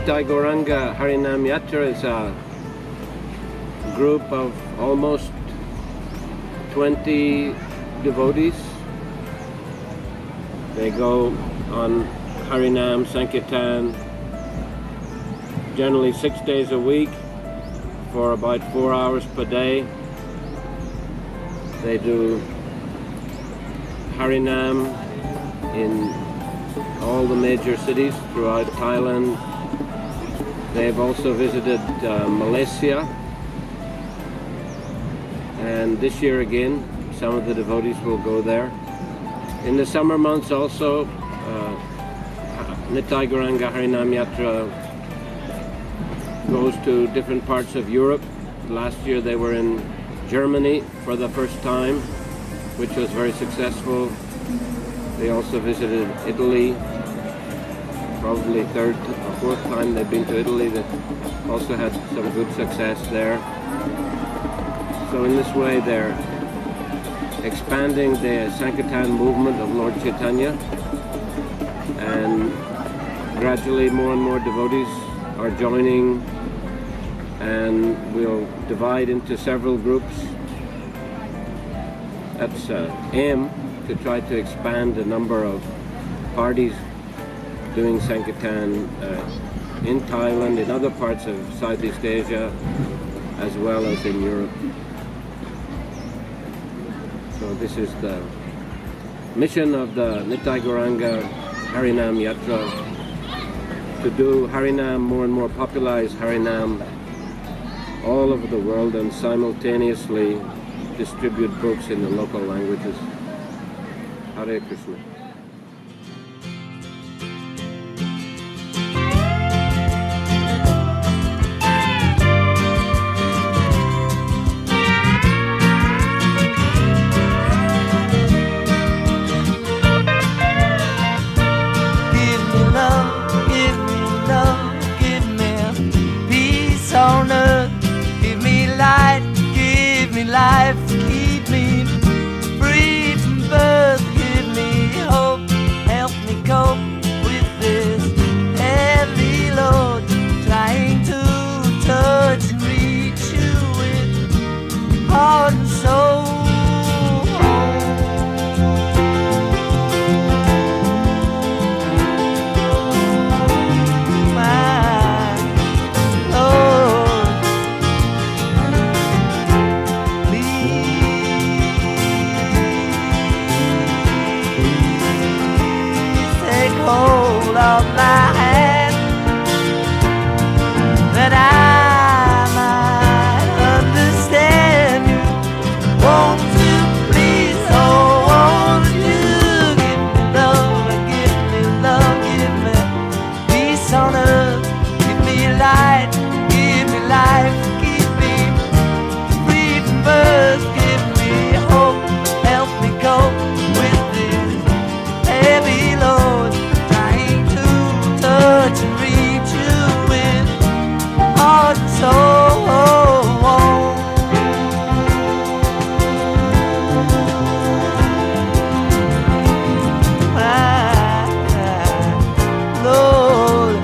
Nitay Gauranga Harinam Yatra is a group of almost 20 devotees. They go on Harinam Sankirtan generally 6 days a week for about 4 hours per day. They do Harinam in all the major cities throughout Thailand. They've also visited Malaysia, and this year again some of the devotees will go there. In the summer months also, Nitay Gauranga Harinam Yatra goes to different parts of Europe. Last year they were in Germany for the first time, which was very successful. They also visited Italy, probably third or fourth time they've been to Italy. That also had some good success there. So in this way they're expanding the Sankirtan movement of Lord Chaitanya, and gradually more and more devotees are joining, and we'll divide into several groups. That's aim, to try to expand the number of parties doing Sankirtan in Thailand, in other parts of Southeast Asia, as well as in Europe. So this is the mission of the Nitay Gauranga Harinam Yatra, to do Harinam, more and more popularize Harinam all over the world, and simultaneously distribute books in the local languages. Hare Krishna. On earth, give me light, give me life, keep me free from birth, give me hope, help me cope with this heavy load, trying to touch and reach you with heart and soul. Hold of my hand, that I might understand you. Won't you please, oh, won't you give me love, give me peace on earth, give me light, give me life, keep me free from birth, give me hope, help me cope with this heavy load, touch and reach you with heart and soul. My Lord.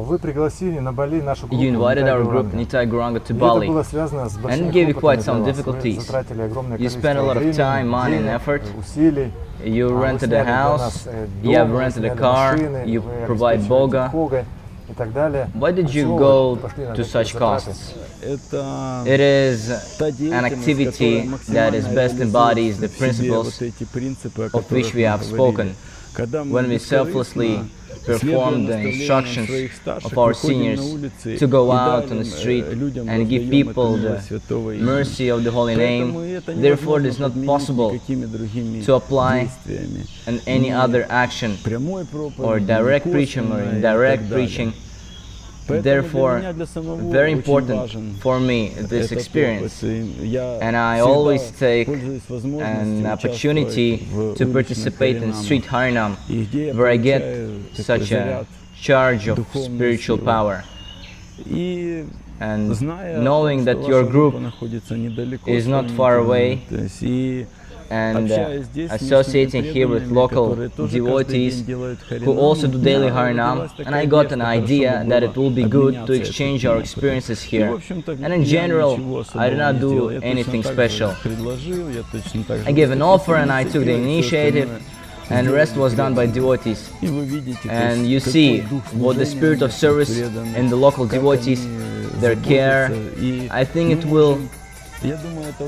Вы пригласили на Бали нашу группу. You invited our group Nitay Gauranga to Bali, and it gave you quite some difficulties. You spent a lot of time, money and effort. You rented a house, you have rented a car, you provide boga. Why did you go to such costs? It is an activity that is best embodies the principles of which we have spoken. When we selflessly perform the instructions of our seniors to go out on the street and give people the mercy of the holy name. Therefore, it is not possible to apply any other action or direct preaching or indirect preaching Therefore, very important for me this experience, and I always take an opportunity to participate in street Harinam, where I get such a charge of spiritual power. And knowing that your group is not far away, and associating here with local devotees who also do daily Harinam, and I got an idea that it will be good to exchange our experiences here. And in general, I did not do anything special. I gave an offer and I took the initiative, and the rest was done by devotees. And you see what the spirit of service in the local devotees, their care, I think it will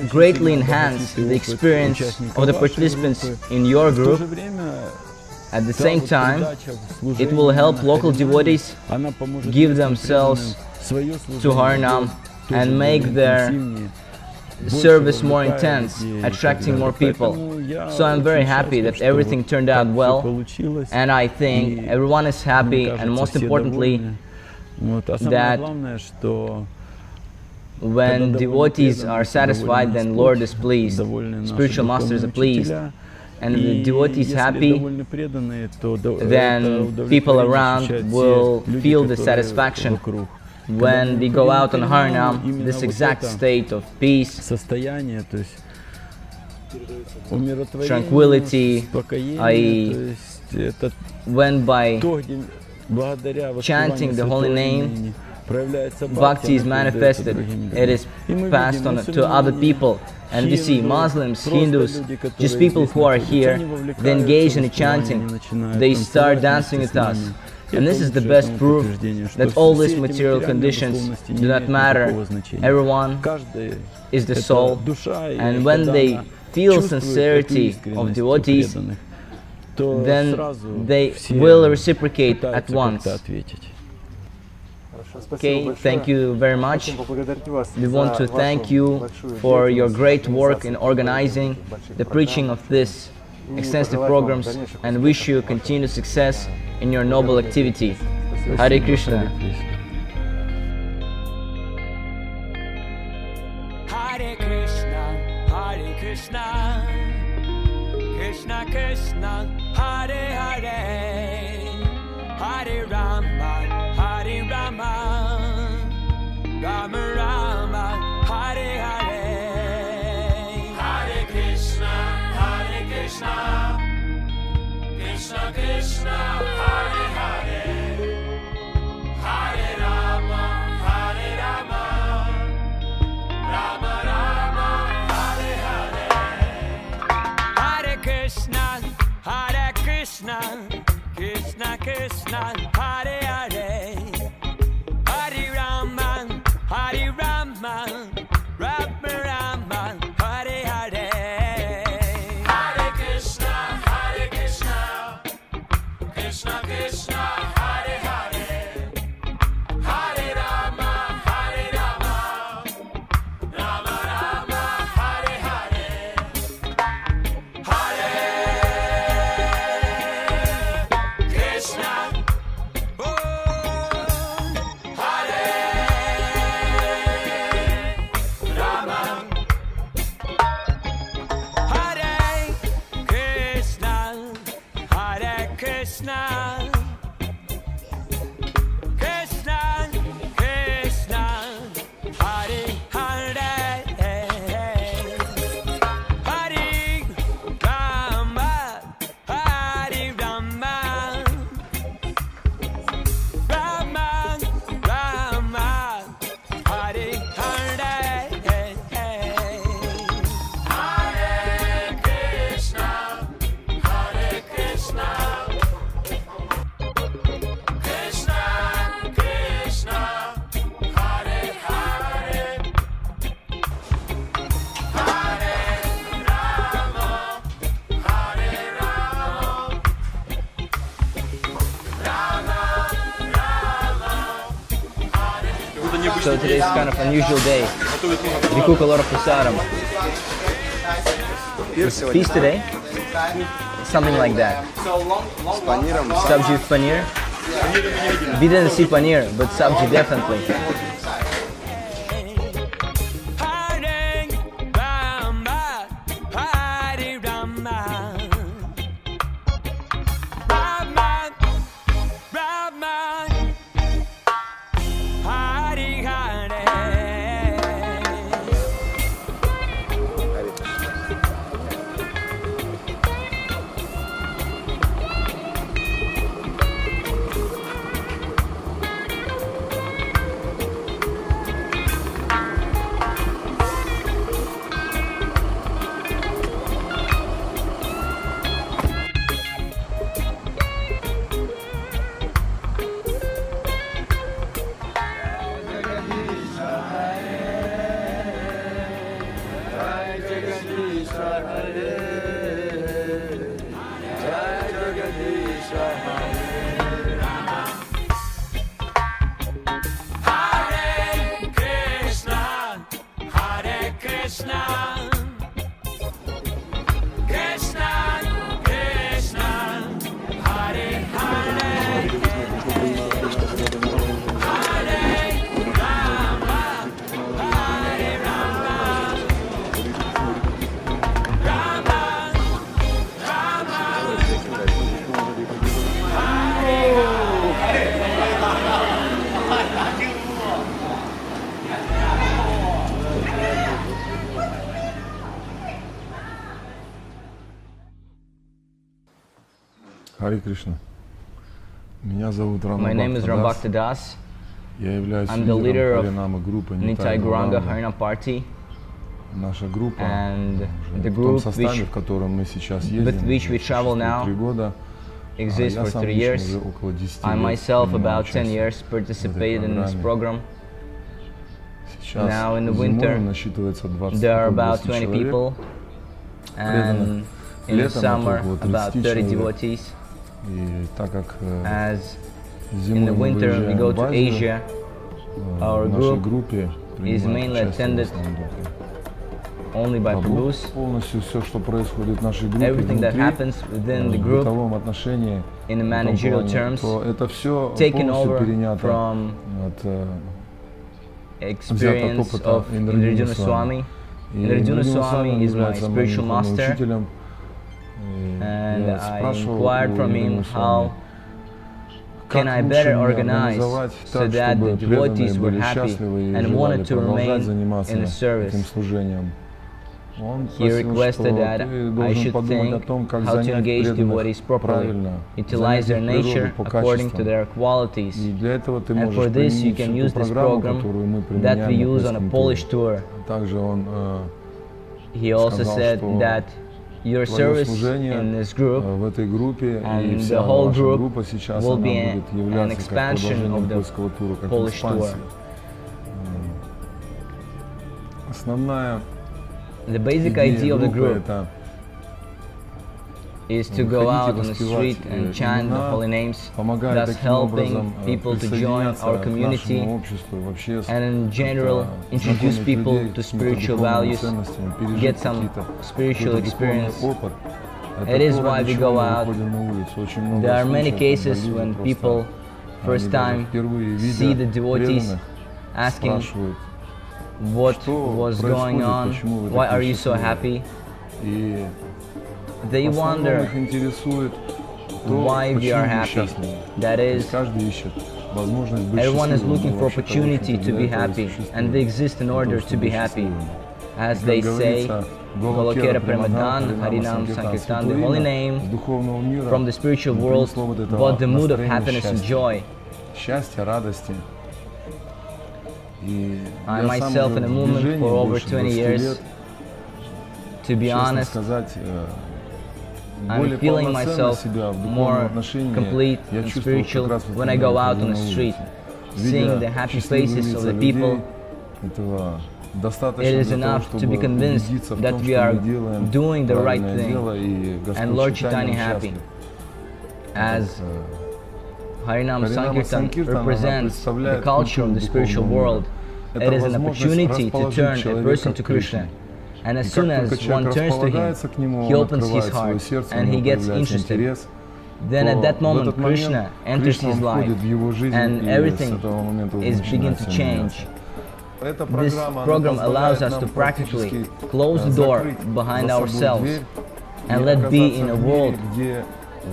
greatly enhance the experience of the participants in your group. At the same time, it will help local devotees give themselves to Harinam and make their service more intense, attracting more people. So I'm very happy that everything turned out well, and I think everyone is happy, and most importantly, that when devotees are satisfied, then Lord is pleased, spiritual masters are pleased. And if the devotee is happy, then people around will feel the satisfaction. When we go out on Harinam, this exact state of peace, tranquility, when by chanting the holy name, Bhakti is manifested, it is passed on to other people. And we see Muslims, Hindus, just people who are here, they engage in chanting, they start dancing with us. And this is the best proof that all these material conditions do not matter. Everyone is the soul, and when they feel sincerity of devotees, then they will reciprocate at once. Okay, thank you very much. We want to thank you for your great work in organizing the preaching of this extensive programs, and wish you continued success in your noble activity. Hare Krishna. Hare Krishna, Hare Krishna, Krishna Krishna, Hare Hare, Hare Rama, Hare Rama, Rama Rama, Hare Hare. Hare Krishna, Hare Krishna, Krishna Krishna, Hare Hare, Hare Rama, Hare Rama, Rama Rama, Hare Hare. Hare Krishna, Hare Krishna, Krishna Krishna, Hare Hare, Hare Rama, Hare Rama, Rama Rama, Hare Hare. Hare Krishna, Hare Krishna, Krishna Krishna, Hare Hare, Hare Rama, Hare Rama, Rama Rama, Hare Hare. Hare Krishna, oh, Hare Rama, Hare Krishna, Hare Krishna, Krishna Krishna, Hare Hare, Hare Rama, Hare Rama, Rama Rama, Hare Hare. Hare Krishna, Hare Krishna, Krishna Krishna, Hare Hare, Hare Rama, Hare Rama, Rama Rama, Hare. So today is kind of an unusual day. We cook a lot of prasadam. Feast today? Something like that. Sabji with paneer. We didn't see paneer, but sabji definitely. Hare Krishna. My name is Rambhakta Das. I'm the leader of Nitay Gauranga Harinam Party. And the group with which we travel now exists for 3 years. I myself, about 10 years, participated in this program. Now in the winter, there are about 20 people, and in the summer, about 30 devotees. As in the winter we go to Asia, our group is mainly attended only by Prabhus. Everything that happens within the group in the managerial terms taken over from experience of Indradyumna Swami. Indradyumna Swami is my spiritual master, and I inquired from him how can I better organize so that the devotees were happy and wanted to remain in the service. He requested that I should think how to engage devotees properly, utilize their nature according to their qualities. And for this you can use this program that we use on a Polish tour. He also said that your service in this group and the whole group will be an expansion of the Polish tour. The basic idea of the group is to go out on the street and chant the holy names, thus helping people to join our community and in general introduce people to spiritual values, get some spiritual experience. It is why we go out. There are many cases when people first time see the devotees asking what was going on, why are you so happy? They wonder why we are happy. That is, everyone is looking for opportunity to be happy, and they exist in order to be happy. As they say, Golokera Premadhan, Harinam Sankirtan, the holy name from the spiritual world, but the mood of happiness and joy. I myself in a movement for over 20 years. To be honest, I'm feeling myself more complete and spiritual when I go out on the street, seeing the happy faces of the people. It is enough to be convinced that we are doing the right thing and Lord Chaitanya happy. As Harinam Sankirtan represents the culture of the spiritual world, it is an opportunity to turn a person to Krishna. And as soon as one turns to him, he opens his heart and he gets interested. then at that в moment этот момент Krishna enters Кришна his life входит в его жизнь, and и с everything этого момента уже is begin начинается to change. меняться. Эта This программа, она program allows позволяет us нам to practically практически close the door закрыть behind за собой ourselves дверь and и let be оказаться in a в мире, world где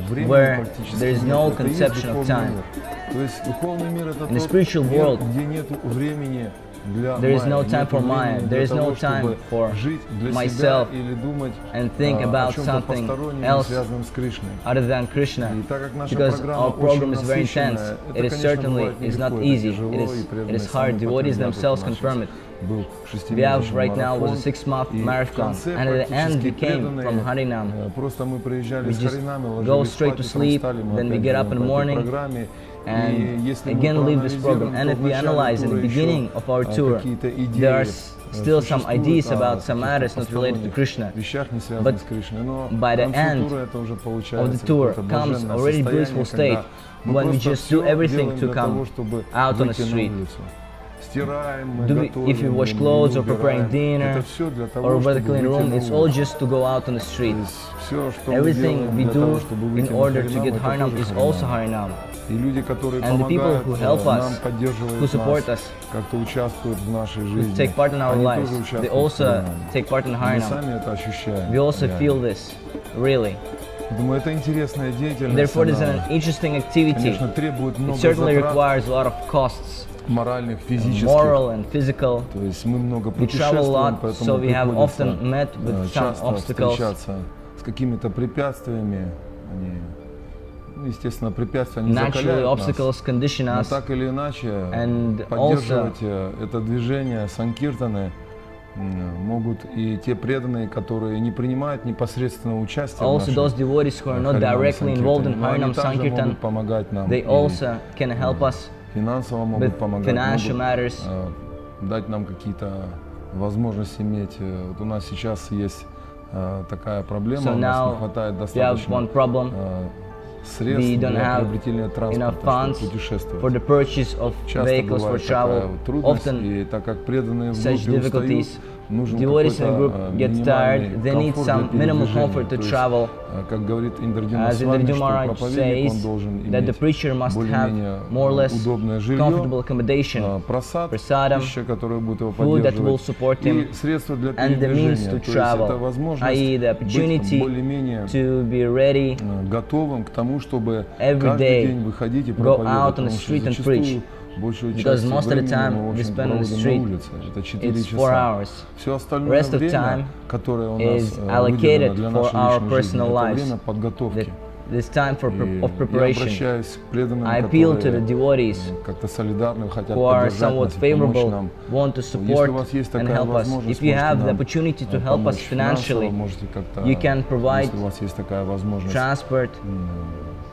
времени where практически there is нет. no Это и есть conception of духовный time. мир. То есть духовный мир — это In the тот spiritual мир, world, где нет времени для there is no Майи, time нет for времени Maya, для there is того, no time чтобы for жить для себя myself или думать and think о about чем-то something постороннем, else связанном с Кришной. other than Krishna, И так как наша because программа our program очень is very насыщенная, intense. это, It is конечно, certainly бывает is not нелегко, это easy. тяжело, и It преданные is сами hard. Devotees подтвердят, themselves это наш confirm it. был We have шестимесячный right now was a марафон, 6-month и в marathon, конце and at the end we практически came преданные, from Harinam. просто мы приезжали We с just Харинами, go ложились straight спать, to утром sleep, встали, мы then we опять get up живем in по the этой morning программе. and И если мы again leave this program. проанализируем, And то if в we начале analyze in тура the beginning еще of our tour, какие-то there are идеи still some ideas существуют about о some каких-то matters not related to посторонних Krishna. вещах, не But связанных с Кришной. Но by к the концу end тура это уже of получается the tour какое-то comes блаженное already состояние, blissful state когда мы when we просто just do всё everything делаем to для того, come чтобы out on the выйти на street. улицу. Стираем, мы If we готовим, wash мы clothes or убираем. preparing dinner Это всё для того, or чтобы whether clean выйти room, на it's all улицу. just to go out on the street. То есть всё, что мы Everything делаем we для того, do чтобы in выйти на order to Харинам, get это Harinam тоже is also Харинам. Harinam. И люди, которые And the people помогают who help нам, us, поддерживают who support нас, us, как-то участвуют в нашей who жизни, take part in our они lives, тоже they участвуют в also Харинаме. take part in Мы Harinam. сами это ощущаем. We also реально. feel this, really. Думаю, это интересная деятельность. Therefore, it is Она, an interesting activity. конечно, требует It много certainly затрат requires a lot of costs, моральных, физических. moral and physical. То есть мы много We travel a путешествуем, lot, поэтому so we have приходится often met with some часто obstacles. встречаться с какими-то препятствиями. Они, ну, естественно, препятствия не Naturally, закаляют нас. obstacles condition Но us. так или иначе, And поддерживать это движение санкиртаны могут и те преданные, которые не принимают непосредственно участие в Also, those нашем devotees who are not Харинам directly involved in Санкиртане. Но они Harinam также Sankirtan, могут помогать нам. they И also can help us финансово могут with помогать, financial могут matters. дать нам какие-то возможности иметь. Вот у нас сейчас есть такая проблема, So у нас now не хватает we have достаточно one problem. средств We don't для have приобретения enough транспорта, funds чтобы путешествовать. for the purchase of Часто vehicles for бывает такая travel. вот трудность, Often и так как преданные в such группе устают, difficulties, нужен devotees in a какой-то group get минимальный tired, they need комфорт some для minimal передвижения. comfort to То есть, travel. как говорит Индрадима As с вами, Indra что Maharaj проповедник, он says должен that the иметь preacher must have более-менее more or less удобное comfortable жилье, accommodation, просад, prasadam, пища, которая будет его food that will поддерживать, support и him, средства для and the means передвижения. to То есть это travel, возможность i.e. the быть opportunity более-менее to be ready готовым к тому, чтобы every каждый day день выходить и go проповедовать, out on the потому что street and зачастую preach. большую Because часть most of the времени time мы, в we общем, spend on the проводим street. на улице. Это 4 It's 4 часа. hours. Все остальное Rest of время, time которое у нас is выделено allocated для for нашей our личной жизни, personal это lives. время подготовки. This time for И of я preparation. обращаюсь к преданным, I appeal to the которые devotees как-то солидарны, хотят who are поддержать somewhat нас и помочь favorable, нам. want to Если support у вас есть and такая help us. возможность, If you можете have the нам opportunity to help us помочь финансово, financially, можете как-то, you can provide если у вас есть такая возможность, transport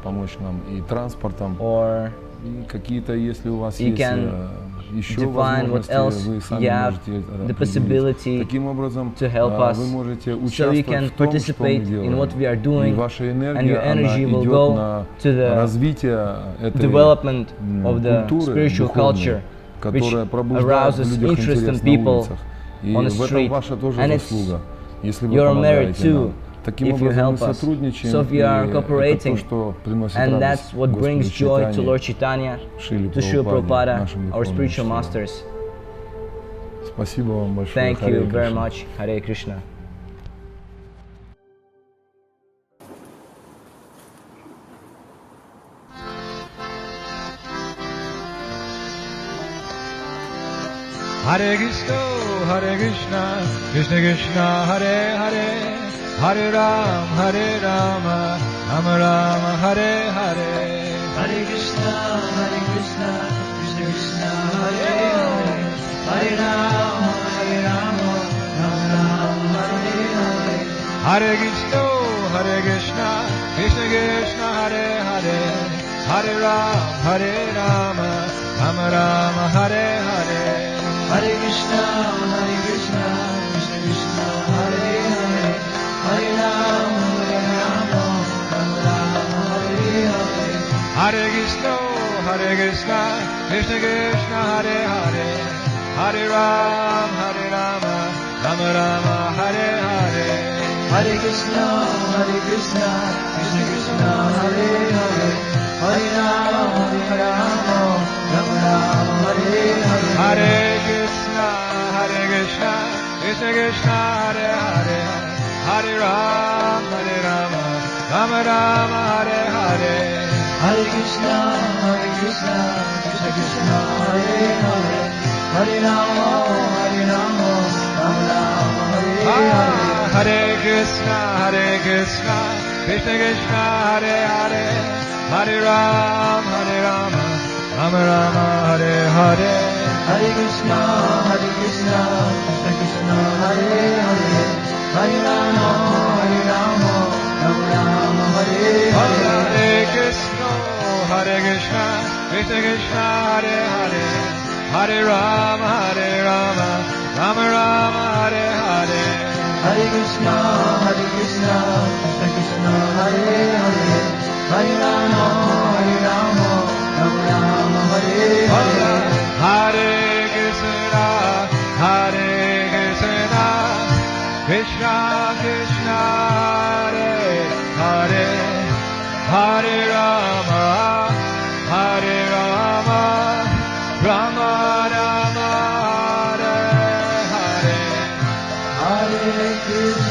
помочь нам и транспортом, or и какие-то, если у вас you есть can еще define what возможности, else вы сами you have можете the определить. possibility Таким образом, to help us, вы можете so you участвовать can в том, что мы participate in делаем. what we are И doing, ваша and энергия, your она energy will идет go на to the развитие этой development of the культуры spiritual духовной, culture, которая which пробуждает в arouses людях interest in интерес на people улицах. И on the в этом street. ваша тоже And it's заслуга, если вы your merit помогаете нам. too, Таким if you образом мы help us. сотрудничаем, So if и you are это то, cooperating, что приносит and радость that's what brings Господу joy to Чайтанье, Lord Chaitanya, Шриле to Srila Прабхупаде, Prabhupada, нашим our духовным spiritual учителям. masters. Спасибо вам большое. Thank Харе you very Кришна. much. Hare Krishna. Hare Krishna, Krishna Krishna, Hare Hare, Hare Rama, Rama Rama, Hare Hare. Hare Krishna, Krishna Krishna, Hare Hare, Hare Rama, Rama Rama, Hare Hare. Hare Krishna, Krishna Krishna, Hare Hare, Hare Rama, Rama Rama, Hare Hare. Hare Krishna, Krishna Krishna, Hare Hare, Hare Rama, Rama Rama, Hare Hare. Hare Krishna, Krishna Krishna, Hare Hare, Hare Rama, Rama Rama, Hare Hare. Hare Krishna, Krishna Krishna Krishna Hare Hare, Hare Rama Rama Rama Hare Hare. Hare Krishna Krishna Krishna Hare Hare, Hare Rama Rama Rama Hare Hare. Hare Krishna Krishna Krishna Hare Hare, Hare Rama Rama Rama Hare Hare. Hare Krishna Krishna Krishna Hare Hare, Hare Rama Rama Rama Hare Hare. Hare Krishna Krishna Krishna Hare Hare, Hare Rama Rama Rama Hare Hare. Hare Krishna Krishna Krishna Hare Hare, Hare Rama Rama Rama Hare Hare. Hare Krishna Krishna Krishna Hare Hare, Hare Rama Rama Rama Hare Hare. Hare Krishna Krishna Krishna Hare Hare, Hare Rama Rama Rama Hare Hare. Hare Krishna